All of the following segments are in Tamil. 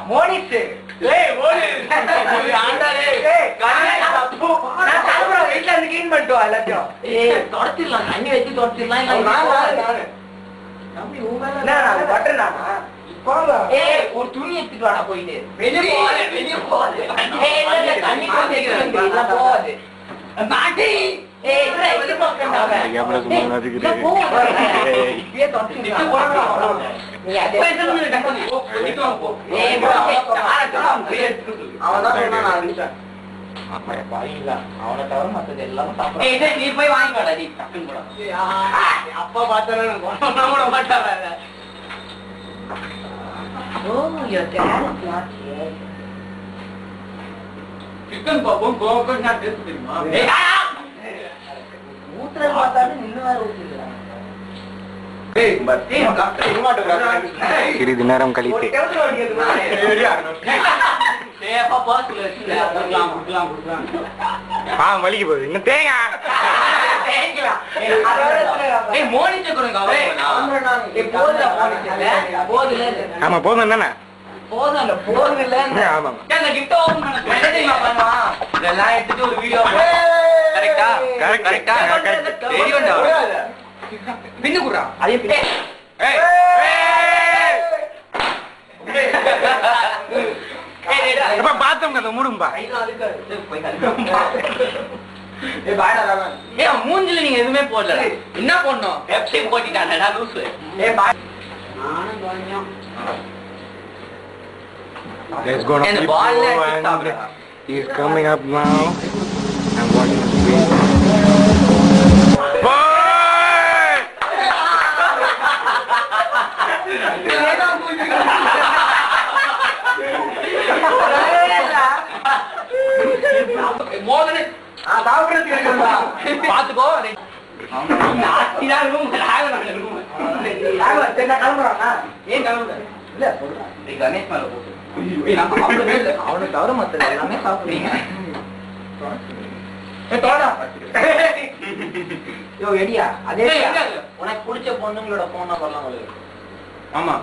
மோனிஸ் எல்லாத்தையும் தொடச்சிடலாம் தண்ணி வச்சு தொடச்சிடலாம் ஒரு துணி எடுத்துட்டு வாடா போயிட்டு வெளியே போகாது போகாது அவனை தவிர மத்தது எல்லாம் நீ போய் வாங்கிக்காடா நீ டக்குன்னு கூட அப்பா பார்த்தாலும் மாட்டாங்க. சிக்கன் பாப்போம் கோவக்கா நான் டேஸ்ட் தெரியுமா ஊத்துறது பார்த்தாலும் இன்னும் வேற ஊத்திடுறாங்க. சிறிது நேரம் கழித்து வலிக்கு போகுது இன்னும் தேங்காய் ஆமா போதும் தானே பின்னு குடுறா அதே பாத்தோம் மூடும்பா மூஞ்சில நீங்க எதுவுமே போடல என்ன போடணும் பெப்சி போட்டிட்டானடா லூசு. Let's go and he's coming up now. I'm watching the screen. பாத்துக்கோ கணேஷ் மேல போட்டு அவனை தவிர மத்த எல்லாமே சாப்பிடுறீங்க. அதே உனக்கு பிடிச்ச பொண்ணுங்களோட போன் நம்பர்லாம் உங்களுக்கு ஆமா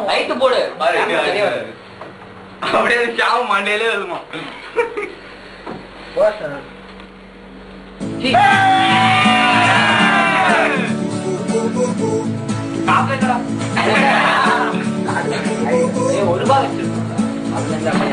லைட்டு போடு அப்படியே சாவு மண்டையிலே வருமா ஒரு ரூபாய் வச்சிருக்கோம்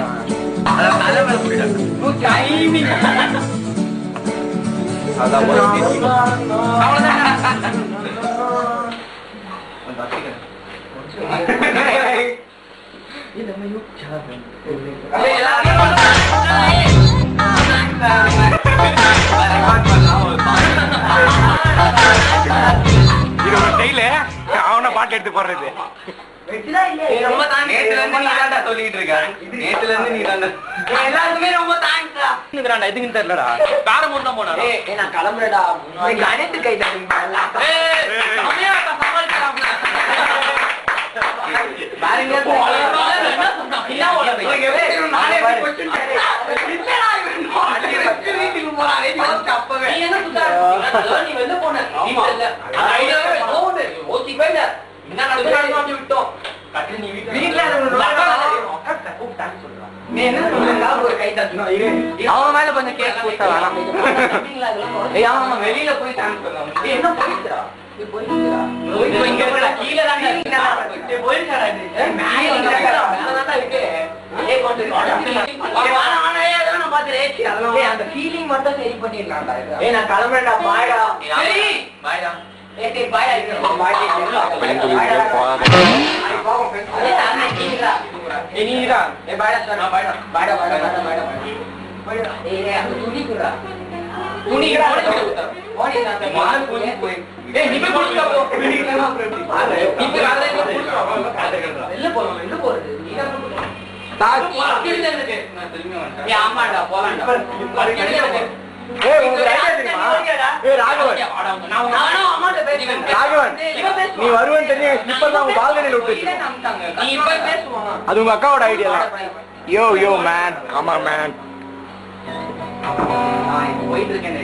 அவனை பாட்டு எடுத்து போடுறது சொல்லிட்டு இருக்கேன் நேத்துல இருந்து நீ எல்லாருக்குமே ரொம்ப தேங்க்ஸ் எதுக்குன்னு தெரியலடா காரம் மூணு தான் போனா நான் கிளம்புறடா கணேத்து கை விட்டோம் அவன் மேல கொஞ்சம் கேஸ் கொடுத்தா வேணாம் வெளியில போய் என்ன போயிடுறா அந்த ஃபீலிங் மட்டும் சரி பண்ணிடலாம்டா. நான் கிளம்புறேன்டா பாய்டா பாய்டா ஆமாடா போலாம்டா நீ வருவன்னு தெரியும் பால்கனில விட்டு அது உங்க அக்காவோட ஐடியா. யோ யோ மேன் ஆமா மேன் போயிட்டு இருக்கேன்.